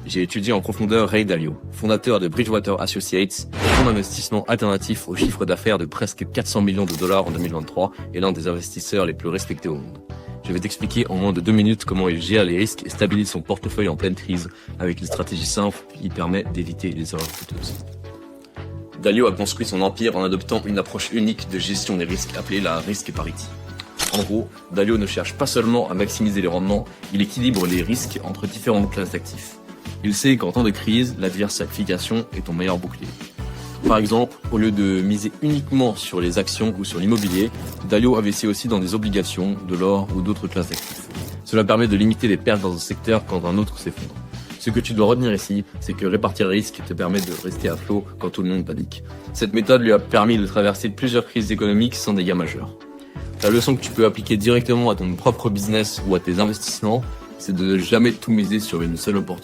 j'ai étudié en profondeur Ray Dalio, fondateur de Bridgewater Associates, fonds d'investissement alternatif au chiffre d'affaires de presque 400 millions de dollars en 2023 et l'un des investisseurs les plus respectés au monde. Je vais t'expliquer en moins de 2 minutes comment il gère les risques et stabilise son portefeuille en pleine crise avec une stratégie simple qui permet d'éviter les erreurs coûteuses. Dalio a construit son empire en adoptant une approche unique de gestion des risques appelée la risk parity. En gros, Dalio ne cherche pas seulement à maximiser les rendements, il équilibre les risques entre différentes classes d'actifs. Il sait qu'en temps de crise, la diversification est ton meilleur bouclier. Par exemple, au lieu de miser uniquement sur les actions ou sur l'immobilier, Dalio investit aussi dans des obligations, de l'or ou d'autres classes d'actifs. Cela permet de limiter les pertes dans un secteur quand un autre s'effondre. Ce que tu dois retenir ici, c'est que répartir les risques te permet de rester à flot quand tout le monde panique. Cette méthode lui a permis de traverser plusieurs crises économiques sans dégâts majeurs. La leçon que tu peux appliquer directement à ton propre business ou à tes investissements, c'est de ne jamais tout miser sur une seule opportunité.